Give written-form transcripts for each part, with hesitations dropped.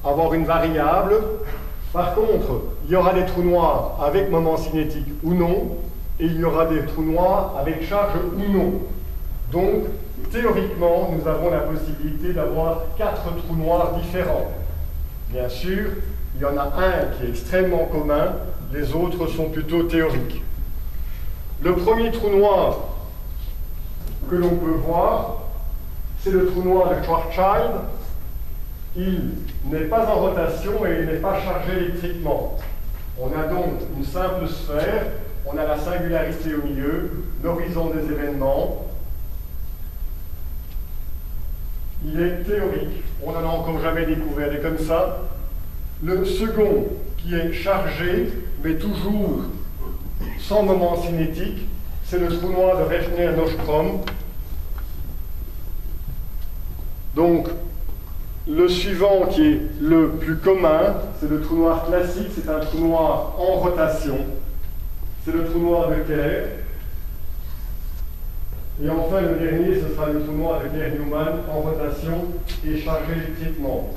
avoir une variable. Par contre, il y aura des trous noirs avec moment cinétique ou non, et il y aura des trous noirs avec charge ou non. Donc, théoriquement, nous avons la possibilité d'avoir 4 trous noirs différents. Bien sûr, il y en a un qui est extrêmement commun, les autres sont plutôt théoriques. Le premier trou noir que l'on peut voir, c'est le trou noir de Schwarzschild. Il n'est pas en rotation et il n'est pas chargé électriquement. On a donc une simple sphère, on a la singularité au milieu, l'horizon des événements. Il est théorique, on n'en a encore jamais découvert des comme ça. Le second, qui est chargé, mais toujours sans moment cinétique, c'est le trou noir de Rechner-Nostrom. Donc, le suivant, qui est le plus commun, c'est le trou noir classique, c'est un trou noir en rotation. C'est le trou noir de Kerr. Et enfin, le dernier, ce sera le trou noir de Kerr-Newman en rotation et chargé électriquement.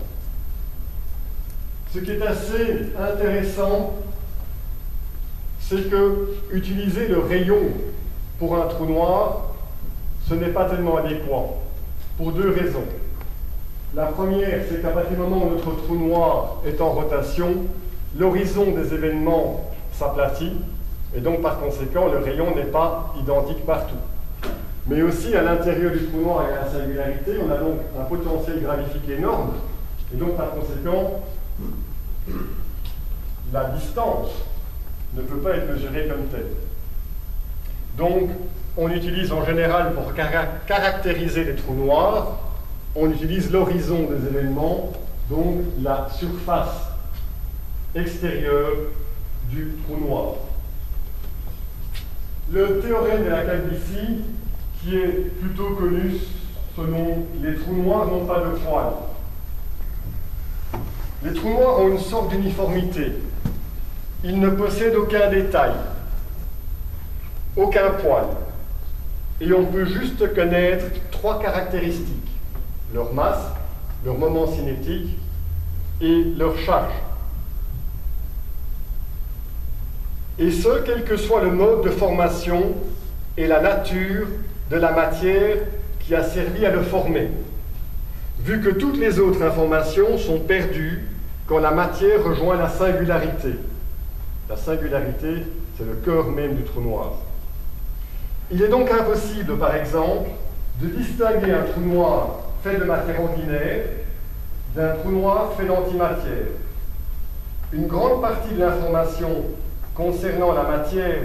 Ce qui est assez intéressant, c'est que utiliser le rayon pour un trou noir, ce n'est pas tellement adéquat, pour 2 raisons. La première, c'est qu'à partir du moment où notre trou noir est en rotation, l'horizon des événements s'aplatit, et donc par conséquent, le rayon n'est pas identique partout. Mais aussi, à l'intérieur du trou noir et à la singularité, on a donc un potentiel gravifique énorme, et donc par conséquent, la distance ne peut pas être mesurée comme telle. Donc, on utilise en général, pour caractériser les trous noirs, on utilise l'horizon des événements, donc la surface extérieure du trou noir. Le théorème de la calvitie, qui est plutôt connu selon les trous noirs, n'ont pas de poils. Les trous noirs ont une sorte d'uniformité. Ils ne possèdent aucun détail, aucun poil. Et on peut juste connaître 3 caractéristiques: leur masse, leur moment cinétique et leur charge. Et ce, quel que soit le mode de formation et la nature de la matière qui a servi à le former, vu que toutes les autres informations sont perdues quand la matière rejoint la singularité. La singularité, c'est le cœur même du trou noir. Il est donc impossible, par exemple, de distinguer un trou noir fait de matière ordinaire d'un trou noir fait d'antimatière. Une grande partie de l'information concernant la matière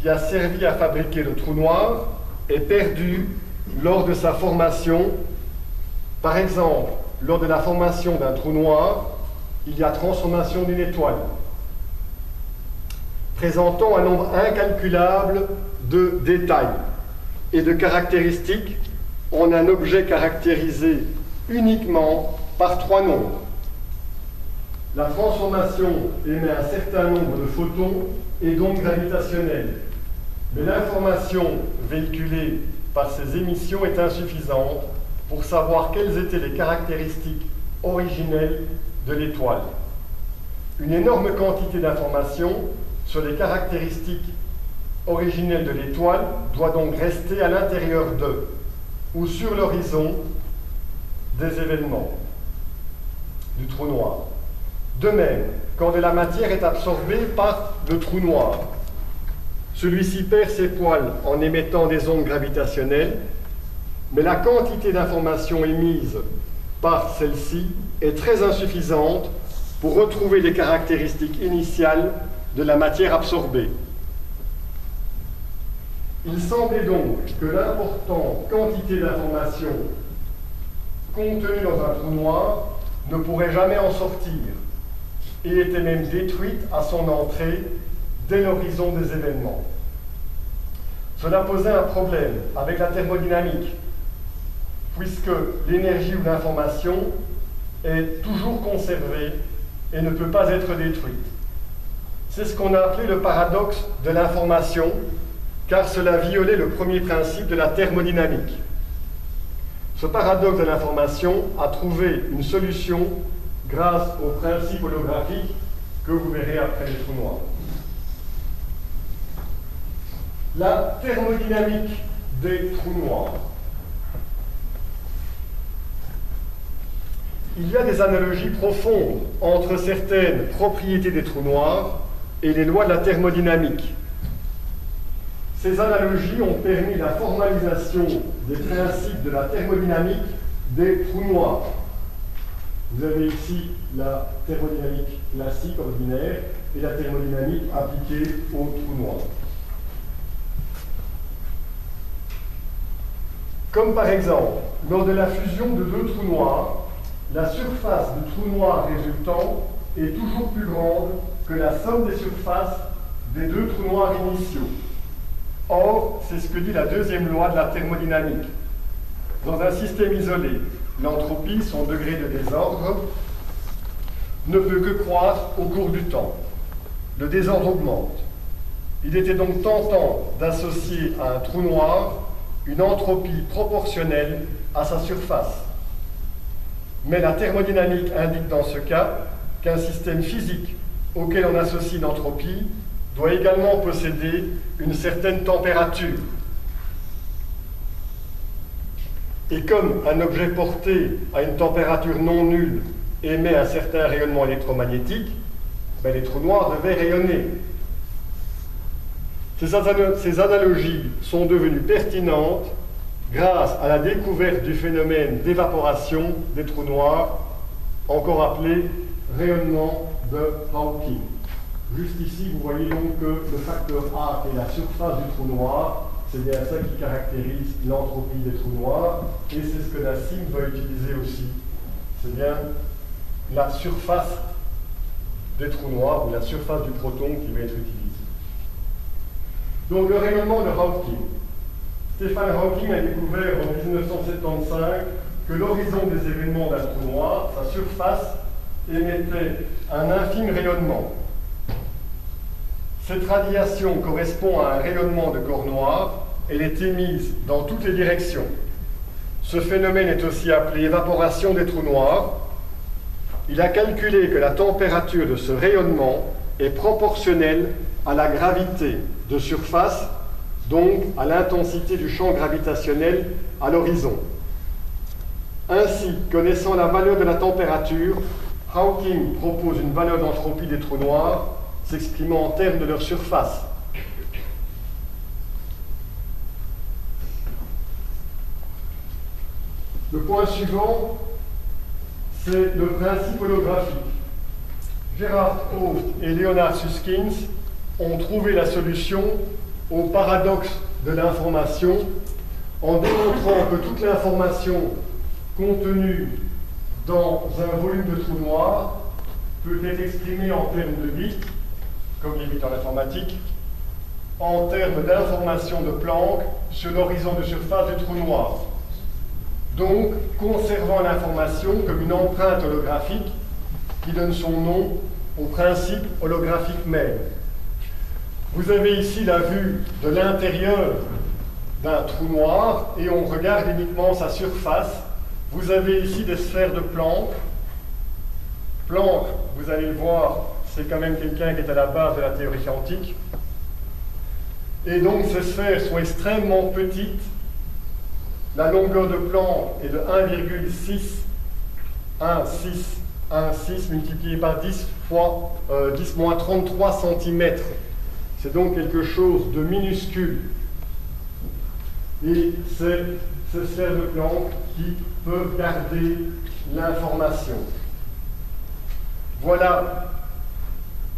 qui a servi à fabriquer le trou noir est perdue lors de sa formation. Par exemple, lors de la formation d'un trou noir, il y a transformation d'une étoile, présentant un nombre incalculable de détails et de caractéristiques en un objet caractérisé uniquement par 3 nombres. La transformation émet un certain nombre de photons et donc gravitationnels, mais l'information véhiculée par ces émissions est insuffisante pour savoir quelles étaient les caractéristiques originelles de l'étoile. Une énorme quantité d'informations sur les caractéristiques originelles de l'étoile doit donc rester à l'intérieur d'eux ou sur l'horizon des événements du trou noir. De même, quand de la matière est absorbée par le trou noir, celui-ci perd ses poils en émettant des ondes gravitationnelles, mais la quantité d'informations émises par celle-ci est très insuffisante pour retrouver les caractéristiques initiales de la matière absorbée. Il semblait donc que l'importante quantité d'informations contenue dans un trou noir ne pourrait jamais en sortir et était même détruite à son entrée dès l'horizon des événements. Cela posait un problème avec la thermodynamique, puisque l'énergie ou l'information est toujours conservée et ne peut pas être détruite. C'est ce qu'on a appelé le paradoxe de l'information, car cela violait le premier principe de la thermodynamique. Ce paradoxe de l'information a trouvé une solution grâce au principe holographique que vous verrez après les trous noirs. La thermodynamique des trous noirs. Il y a des analogies profondes entre certaines propriétés des trous noirs et les lois de la thermodynamique. Ces analogies ont permis la formalisation des principes de la thermodynamique des trous noirs. Vous avez ici la thermodynamique classique ordinaire et la thermodynamique appliquée aux trous noirs. Comme par exemple, lors de la fusion de deux trous noirs, la surface du trou noir résultant est toujours plus grande que la somme des surfaces des deux trous noirs initiaux. Or, c'est ce que dit la deuxième loi de la thermodynamique. Dans un système isolé, l'entropie, son degré de désordre, ne peut que croître au cours du temps. Le désordre augmente. Il était donc tentant d'associer à un trou noir une entropie proportionnelle à sa surface. Mais la thermodynamique indique dans ce cas qu'un système physique auquel on associe une entropie doit également posséder une certaine température. Et comme un objet porté à une température non nulle émet un certain rayonnement électromagnétique, les trous noirs devaient rayonner. Ces analogies sont devenues pertinentes grâce à la découverte du phénomène d'évaporation des trous noirs, encore appelé rayonnement de Hawking. Juste ici, vous voyez donc que le facteur A, qui est la surface du trou noir, c'est bien ça qui caractérise l'entropie des trous noirs, et c'est ce que Nassim va utiliser aussi. C'est bien la surface des trous noirs, ou la surface du proton qui va être utilisée. Donc le rayonnement de Hawking. Stephen Hawking a découvert en 1975 que l'horizon des événements d'un trou noir, sa surface, émettait un infime rayonnement. Cette radiation correspond à un rayonnement de corps noir. Elle est émise dans toutes les directions. Ce phénomène est aussi appelé évaporation des trous noirs. Il a calculé que la température de ce rayonnement est proportionnelle à la gravité de surface, donc à l'intensité du champ gravitationnel à l'horizon. Ainsi, connaissant la valeur de la température, Hawking propose une valeur d'entropie des trous noirs s'exprimant en termes de leur surface. Le point suivant, c'est le principe holographique. Gerhard Haupt et Leonard Susskind ont trouvé la solution au paradoxe de l'information en démontrant que toute l'information contenue dans un volume de trou noir peut être exprimée en termes de bits, comme les bits en informatique, en termes d'information de Planck sur l'horizon de surface du trou noir. Donc, conservant l'information comme une empreinte holographique qui donne son nom au principe holographique même. Vous avez ici la vue de l'intérieur d'un trou noir et on regarde uniquement sa surface. Vous avez ici des sphères de Planck. Planck, vous allez le voir, c'est quand même quelqu'un qui est à la base de la théorie quantique. Et donc ces sphères sont extrêmement petites. La longueur de Planck est de 1,616 multiplié par 10 fois 10 moins 33 cm. C'est donc quelque chose de minuscule. Et c'est ces sphères de Planck qui peuvent garder l'information. Voilà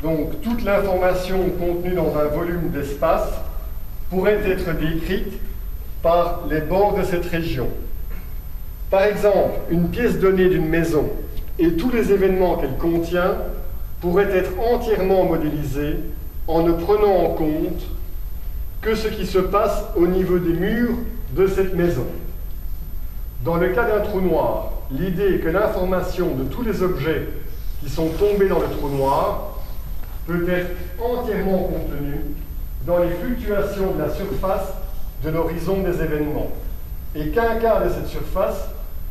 donc toute l'information contenue dans un volume d'espace pourrait être décrite par les bords de cette région. Par exemple, une pièce donnée d'une maison et tous les événements qu'elle contient pourraient être entièrement modélisés en ne prenant en compte que ce qui se passe au niveau des murs de cette maison. Dans le cas d'un trou noir, l'idée est que l'information de tous les objets qui sont tombés dans le trou noir peut être entièrement contenue dans les fluctuations de la surface de l'horizon des événements, et qu'un quart de cette surface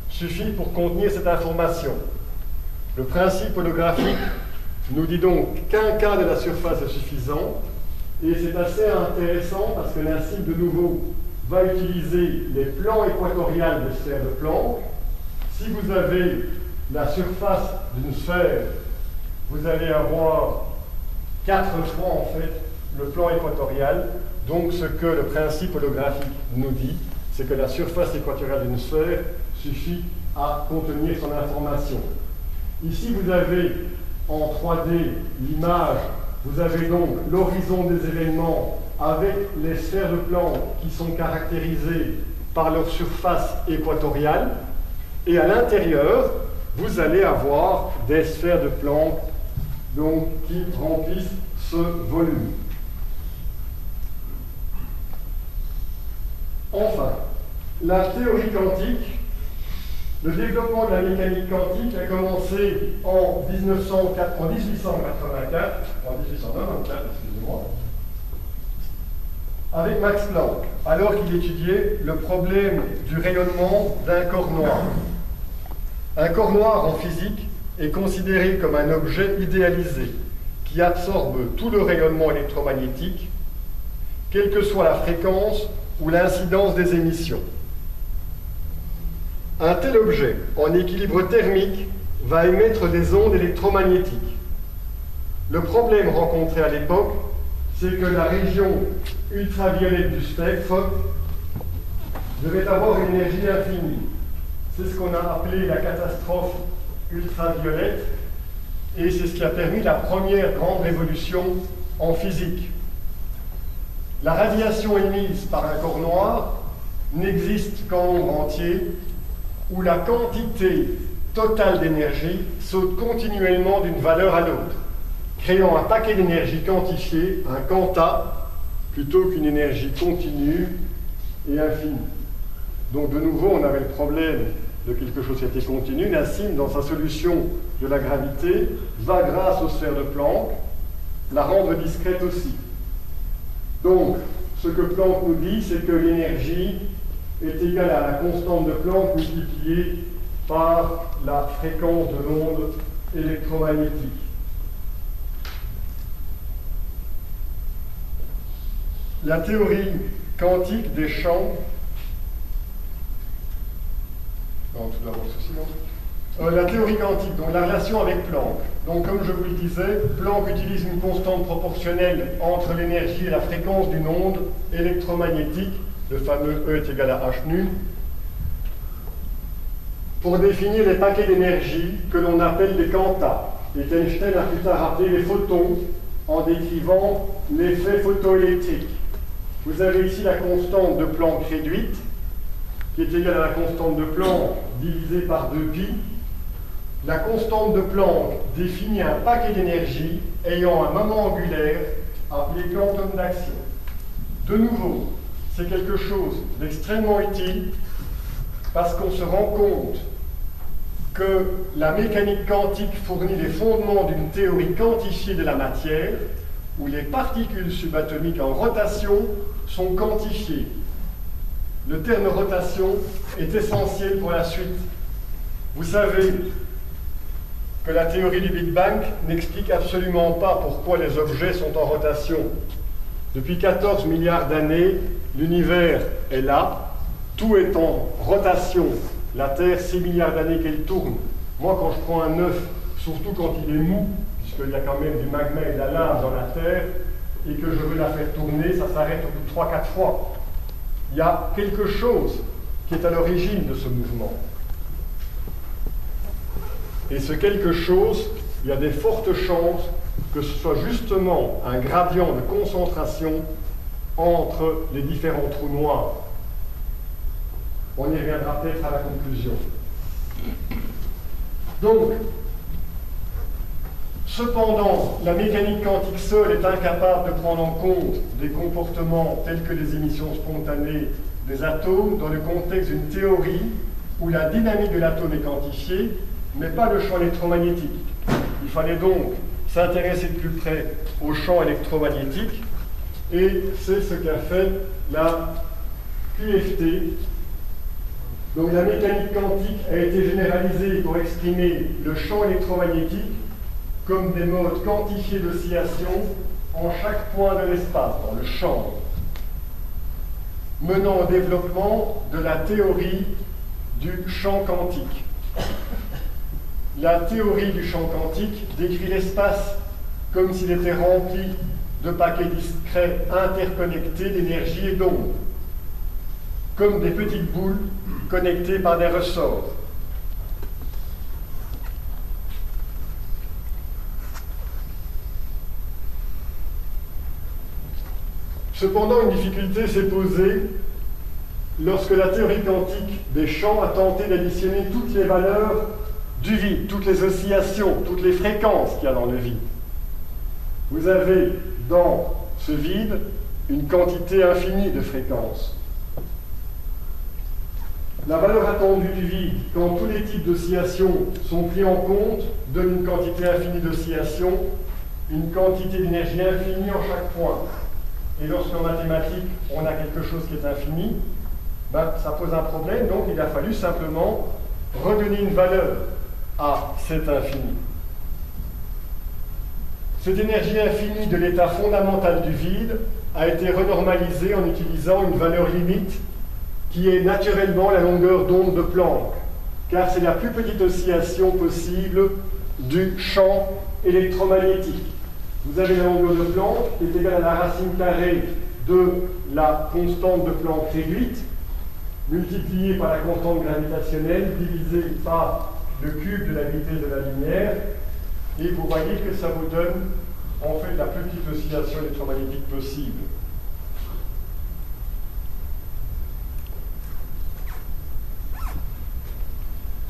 suffit pour contenir cette information. Le principe holographique nous dit donc qu'un cas de la surface est suffisant, et c'est assez intéressant parce que Nassim, de nouveau, va utiliser les plans équatoriales des sphères de Planck. Si vous avez la surface d'une sphère, vous allez avoir 4 fois en fait le plan équatorial. Donc ce que le principe holographique nous dit, c'est que la surface équatoriale d'une sphère suffit à contenir son information. Ici vous avez en 3D l'image, vous avez donc l'horizon des événements avec les sphères de Planck qui sont caractérisées par leur surface équatoriale, et à l'intérieur, vous allez avoir des sphères de Planck donc, qui remplissent ce volume. Enfin, la théorie quantique, le développement de la mécanique quantique a commencé en 1894, excusez-moi, avec Max Planck, alors qu'il étudiait le problème du rayonnement d'un corps noir. Un corps noir en physique est considéré comme un objet idéalisé qui absorbe tout le rayonnement électromagnétique, quelle que soit la fréquence ou l'incidence des émissions. Un tel objet, en équilibre thermique, va émettre des ondes électromagnétiques. Le problème rencontré à l'époque, c'est que la région ultraviolette du spectre devait avoir une énergie infinie. C'est ce qu'on a appelé la catastrophe ultraviolette, et c'est ce qui a permis la première grande révolution en physique. La radiation émise par un corps noir n'existe qu'en nombre entier, où la quantité totale d'énergie saute continuellement d'une valeur à l'autre, créant un paquet d'énergie quantifiée, un quanta, plutôt qu'une énergie continue et infinie. Donc de nouveau, on avait le problème de quelque chose qui était continu. Nassim, dans sa solution de la gravité, va, grâce aux sphères de Planck, la rendre discrète aussi. Donc, ce que Planck nous dit, c'est que l'énergie est égale à la constante de Planck multipliée par la fréquence de l'onde électromagnétique. La théorie quantique des champs. Non, tout d'abord ceci, non ? La théorie quantique, donc la relation avec Planck. Donc, comme je vous le disais, Planck utilise une constante proportionnelle entre l'énergie et la fréquence d'une onde électromagnétique, le fameux E est égal à h nu, pour définir les paquets d'énergie que l'on appelle des quantas. Et Einstein a plus tard appelé les photons en décrivant l'effet photoélectrique. Vous avez ici la constante de Planck réduite, qui est égale à la constante de Planck divisée par 2π. La constante de Planck définit un paquet d'énergie ayant un moment angulaire appelé quantum d'action. De nouveau, c'est quelque chose d'extrêmement utile parce qu'on se rend compte que la mécanique quantique fournit les fondements d'une théorie quantifiée de la matière où les particules subatomiques en rotation sont quantifiées. Le terme rotation est essentiel pour la suite. Vous savez que la théorie du Big Bang n'explique absolument pas pourquoi les objets sont en rotation. Depuis 14 milliards d'années, l'univers est là, tout est en rotation. La Terre, 6 milliards d'années qu'elle tourne. Moi, quand je prends un œuf, surtout quand il est mou, puisqu'il y a quand même du magma et de la lave dans la Terre, et que je veux la faire tourner, ça s'arrête au bout de 3-4 fois. Il y a quelque chose qui est à l'origine de ce mouvement. Et ce quelque chose, il y a des fortes chances que ce soit justement un gradient de concentration entre les différents trous noirs. On y reviendra peut-être à la conclusion. Donc, cependant, la mécanique quantique seule est incapable de prendre en compte des comportements tels que les émissions spontanées des atomes dans le contexte d'une théorie où la dynamique de l'atome est quantifiée, mais pas le champ électromagnétique. Il fallait donc s'intéresser de plus près au champ électromagnétique, et c'est ce qu'a fait la QFT, Donc la mécanique quantique a été généralisée pour exprimer le champ électromagnétique comme des modes quantifiés d'oscillation en chaque point de l'espace, dans le champ, menant au développement de la théorie du champ quantique. La théorie du champ quantique décrit l'espace comme s'il était rempli de paquets discrets interconnectés d'énergie et d'onde, comme des petites boules connectées par des ressorts. Cependant, une difficulté s'est posée lorsque la théorie quantique des champs a tenté d'additionner toutes les valeurs du vide, toutes les oscillations, toutes les fréquences qu'il y a dans le vide. Vous avez dans ce vide une quantité infinie de fréquences. La valeur attendue du vide, quand tous les types d'oscillations sont pris en compte, donne une quantité infinie d'oscillations, une quantité d'énergie infinie en chaque point. Et lorsqu'en mathématiques, on a quelque chose qui est infini, ça pose un problème, donc il a fallu simplement redonner une valeur à cet infini. Cette énergie infinie de l'état fondamental du vide a été renormalisée en utilisant une valeur limite qui est naturellement la longueur d'onde de Planck, car c'est la plus petite oscillation possible du champ électromagnétique. Vous avez la longueur de Planck qui est égale à la racine carrée de la constante de Planck réduite, multipliée par la constante gravitationnelle, divisée par le cube de la vitesse de la lumière, et vous voyez que ça vous donne en fait la plus petite oscillation électromagnétique possible.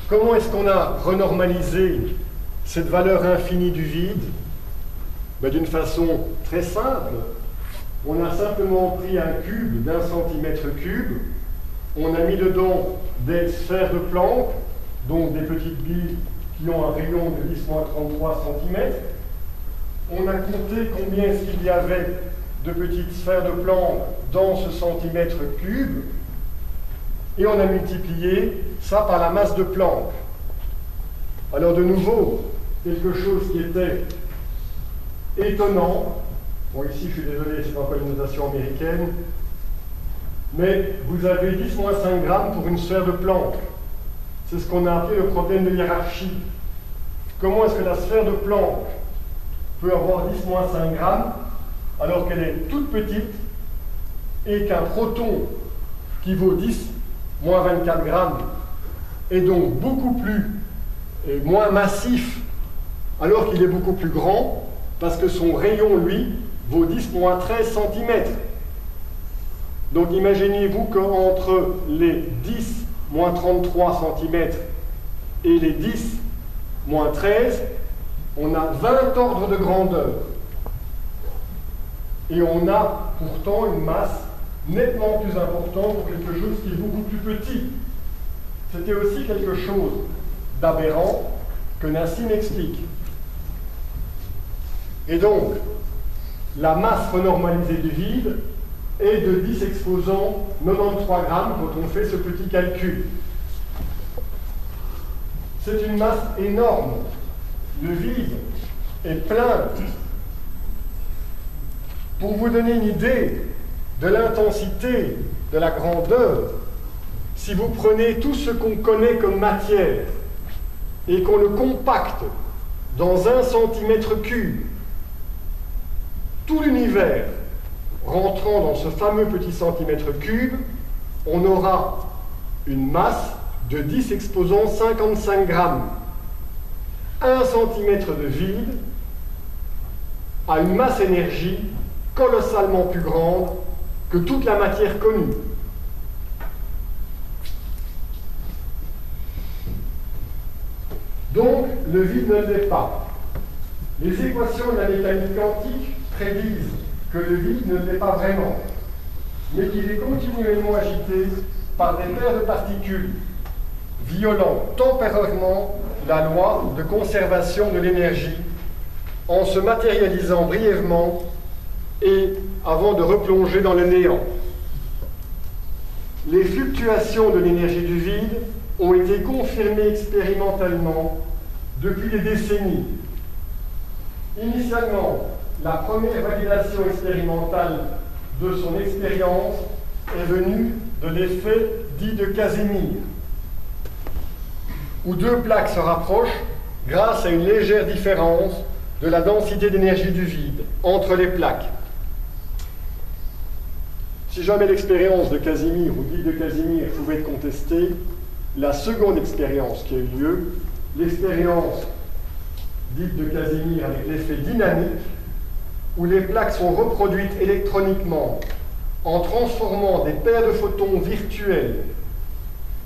Comment est-ce qu'on a renormalisé cette valeur infinie du vide? D'une façon très simple. On a simplement pris un cube d'1 cm3, on a mis dedans des sphères de Planck, donc des petites billes qui ont un rayon de 10-33 cm. On a compté combien est-ce qu'il y avait de petites sphères de Planck dans ce centimètre cube, et on a multiplié ça par la masse de Planck. Alors de nouveau, quelque chose qui était étonnant, bon ici je suis désolé, c'est encore une notation américaine, mais vous avez 10-5 grammes pour une sphère de Planck. C'est ce qu'on a appelé le problème de hiérarchie. Comment est-ce que la sphère de Planck peut avoir 10-5 grammes alors qu'elle est toute petite et qu'un proton qui vaut 10-24 grammes est donc beaucoup plus et moins massif alors qu'il est beaucoup plus grand parce que son rayon, lui, vaut 10-13 cm. Donc imaginez-vous qu'entre les 10-33 cm et les 10-13, on a 20 ordres de grandeur. Et on a pourtant une masse nettement plus importante pour quelque chose qui est beaucoup plus petit. C'était aussi quelque chose d'aberrant que Nassim explique. Et donc, la masse renormalisée du vide est de 10 exposant 93 grammes quand on fait ce petit calcul. C'est une masse énorme. Le vide est plein. Pour vous donner une idée de l'intensité, de la grandeur, si vous prenez tout ce qu'on connaît comme matière et qu'on le compacte dans 1 cm3, tout l'univers rentrant dans ce fameux petit centimètre cube, on aura une masse de 10 exposant 55 grammes. 1 centimètre de vide a une masse énergie colossalement plus grande que toute la matière connue. Donc, le vide ne l'est pas. Les équations de la mécanique quantique prédisent que le vide ne l'est pas vraiment, mais qu'il est continuellement agité par des paires de particules, violant temporairement la loi de conservation de l'énergie, en se matérialisant brièvement et avant de replonger dans le néant. les fluctuations de l'énergie du vide ont été confirmées expérimentalement depuis des décennies. Initialement, la première validation expérimentale de son expérience est venue de l'effet dit de Casimir, où deux plaques se rapprochent grâce à une légère différence de la densité d'énergie du vide entre les plaques. Si jamais l'expérience de Casimir ou dite de Casimir pouvait être contestée, la seconde expérience qui a eu lieu, l'expérience dite de Casimir avec l'effet dynamique, où les plaques sont reproduites électroniquement en transformant des paires de photons virtuels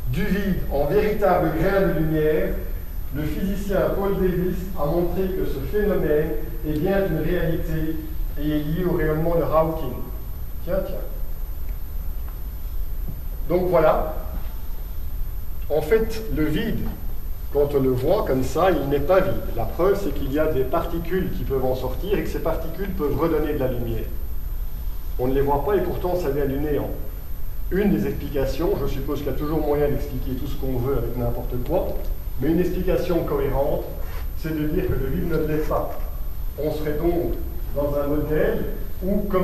du vide en véritables grains de lumière, le physicien Paul Davies a montré que ce phénomène est bien une réalité et est lié au rayonnement de Hawking. Tiens. Donc voilà, en fait, le vide, quand on le voit comme ça, il n'est pas vide. La preuve, c'est qu'il y a des particules qui peuvent en sortir et que ces particules peuvent redonner de la lumière. On ne les voit pas et pourtant ça vient du néant. Une des explications, je suppose qu'il y a toujours moyen d'expliquer tout ce qu'on veut avec n'importe quoi, mais une explication cohérente, c'est de dire que le vide ne l'est pas. On serait donc dans un modèle où, comme